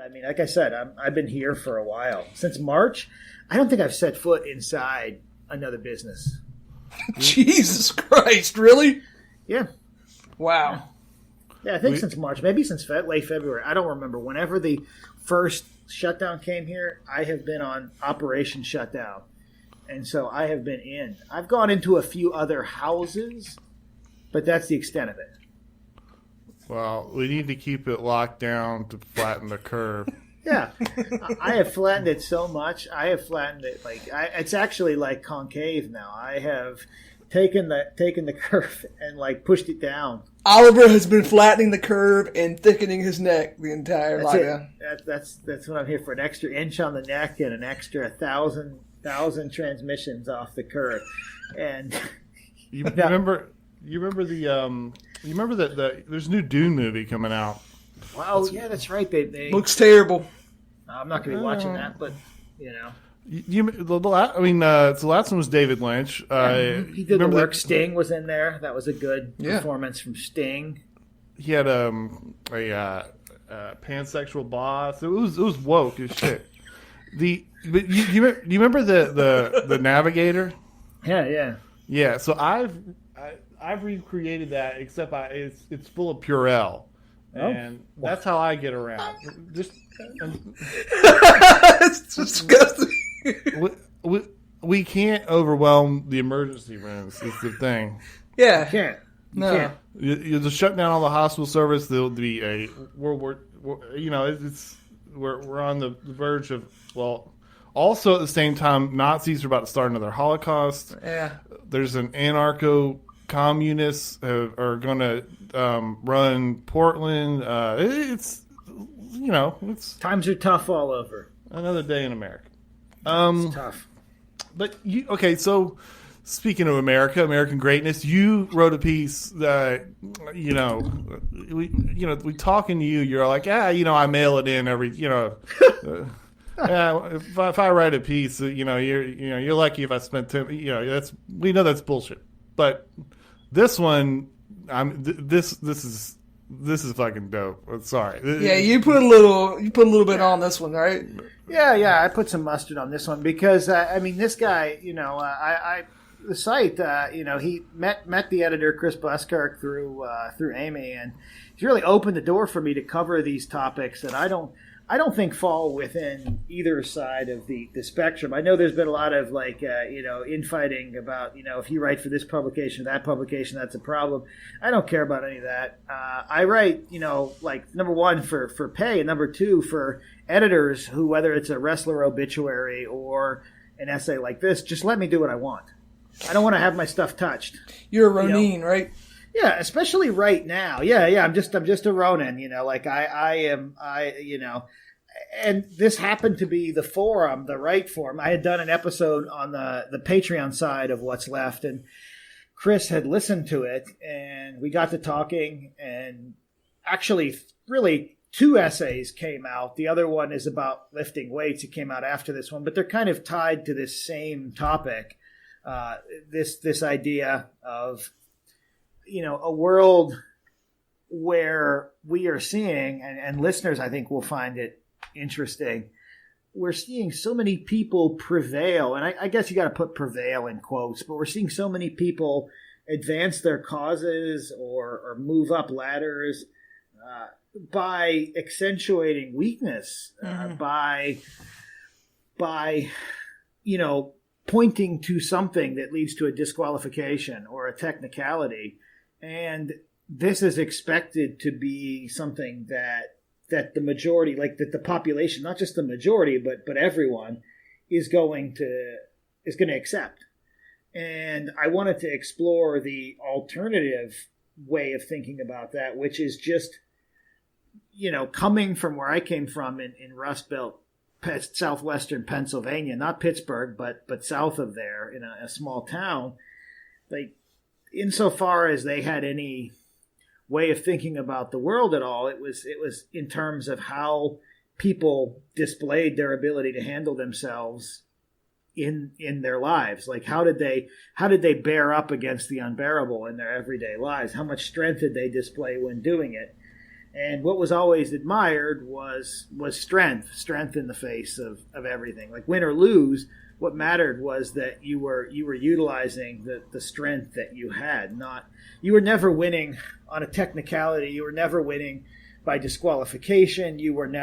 I mean, like I said, I've been here for a while. Since March, I don't think I've set foot inside another business. Jesus Christ, really? Yeah. Wow. Yeah, I think since March, maybe since late February. I don't remember. Whenever the first shutdown came here, I have been on Operation Shutdown. And so I have been in. I've gone into a few other houses, but that's the extent of it. Well, we need to keep it locked down to flatten the curve. Yeah. I have flattened it so much. I have flattened it it's actually like concave now. I have taken the curve and like pushed it down. Oliver has been flattening the curve and thickening his neck the entire lockdown. That's what I'm here for. An extra inch on the neck and an extra 1,000 transmissions off the curve. And you remember that there's a new Dune movie coming out. Wow, yeah, that's right. They looks terrible. I'm not going to be watching that, but you know. The last one was David Lynch. He did the work. Sting was in there. That was a good performance from Sting. He had a pansexual boss. It was woke as shit. But you remember the Navigator? Yeah. So I've recreated that, except it's full of Purell, and that's how I get around. It's disgusting. We can't overwhelm the emergency rooms. Is the thing. Yeah, you can't. No. You just shut down all the hospital service. There'll be a World War. We're on the verge of Also, at the same time, Nazis are about to start another Holocaust. Yeah. There's an anarcho-communists are going to run Portland. It's times are tough all over. Another day in America. It's tough. But so speaking of American greatness, you wrote a piece that we talking to you. You're like, I mail it in every. Yeah, if I write a piece, you're lucky if I spent time. We know that's bullshit. But this one, this is fucking dope. I'm sorry. Yeah, you put a little bit on this one, right? Yeah, I put some mustard on this one because this guy, the site, he met the editor Chris Buskirk through Amy, and he's really opened the door for me to cover these topics that I don't think fall within either side of the spectrum. I know there's been a lot of infighting about, if you write for this publication, that publication, that's a problem. I don't care about any of that. I write, number one for pay, and number two for editors who, whether it's a wrestler obituary or an essay like this, just let me do what I want. I don't want to have my stuff touched. You're a Ronin, right? Yeah, especially right now. Yeah. I'm just a Ronin, and this happened to be the forum, the right forum. I had done an episode on the Patreon side of What's Left, and Chris had listened to it, and we got to talking, and actually really two essays came out. The other one is about lifting weights. It came out after this one, but they're kind of tied to this same topic, this idea of a world where we are seeing, and listeners I think will find it interesting, we're seeing so many people prevail, and I guess you got to put prevail in quotes, but we're seeing so many people advance their causes or move up ladders by accentuating weakness, by pointing to something that leads to a disqualification or a technicality. And this is expected to be something that the majority, that the population, not just the majority, but everyone is going to accept. And I wanted to explore the alternative way of thinking about that, which is just, coming from where I came from in Rust Belt, southwestern Pennsylvania, not Pittsburgh, but south of there in a small town, insofar as they had any way of thinking about the world at all, it was in terms of how people displayed their ability to handle themselves in their lives. Like how did they bear up against the unbearable in their everyday lives? How much strength did they display when doing it? And what was always admired was strength in the face of everything. Like win or lose, what mattered was that you were utilizing the strength that you had. You were never winning on a technicality. You were never winning by disqualification. You weren't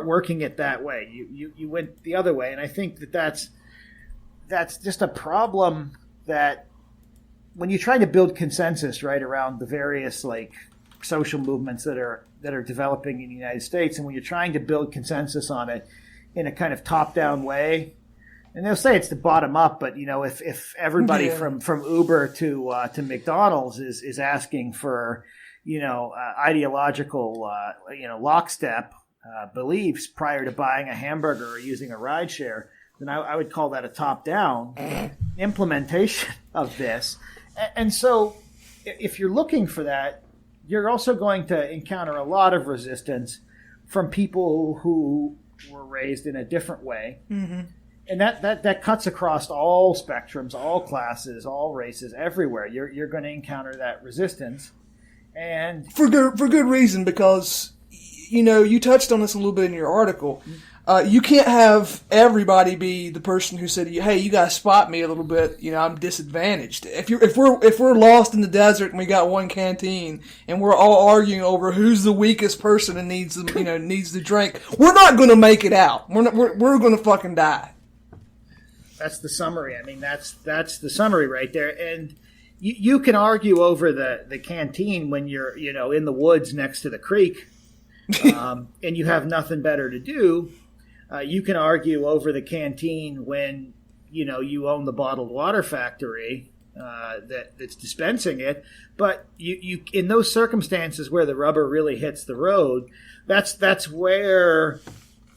working it that way. You went the other way, and I think that's just a problem that when you try to build consensus right around the various like social movements that are developing in the United States, and when you're trying to build consensus on it in a kind of top-down way, and they'll say it's the bottom up, but if everybody from Uber to McDonald's is asking for ideological lockstep beliefs prior to buying a hamburger or using a rideshare, then I would call that a top-down implementation of this. And so if you're looking for that, you're also going to encounter a lot of resistance from people who were raised in a different way. Mm-hmm. And that cuts across all spectrums, all classes, all races, everywhere. You're going to encounter that resistance. And for good reason, because you touched on this a little bit in your article. You can't have everybody be the person who said, "Hey, you gotta spot me a little bit. I'm disadvantaged." If we're lost in the desert and we got one canteen and we're all arguing over who's the weakest person and needs the drink, we're not gonna make it out. We're gonna fucking die. That's the summary. I mean, that's the summary right there. And you can argue over the canteen when you're in the woods next to the creek, and you have nothing better to do. You can argue over the canteen when you own the bottled water factory that's dispensing it. But you in those circumstances where the rubber really hits the road, that's where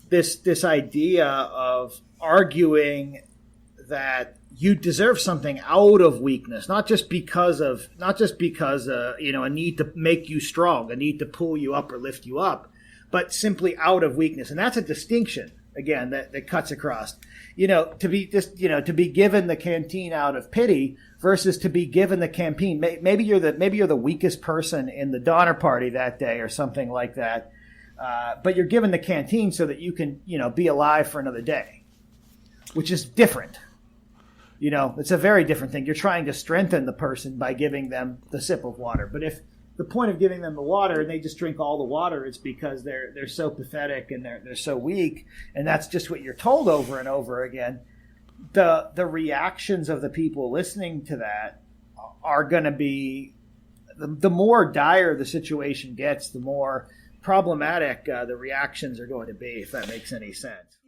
this idea of arguing that you deserve something out of weakness, not just because a need to make you strong, a need to pull you up or lift you up, but simply out of weakness. And that's a distinction, again, that cuts across. To be given the canteen out of pity versus to be given the canteen. Maybe you're the weakest person in the Donner Party that day or something like that. But you're given the canteen so that you can, be alive for another day, which is different. It's a very different thing. You're trying to strengthen the person by giving them the sip of water. But if the point of giving them the water and they just drink all the water, it's because they're so pathetic and they're so weak, and that's just what you're told over and over again. The reactions of the people listening to that are going to be the more dire the situation gets, the more problematic the reactions are going to be, if that makes any sense.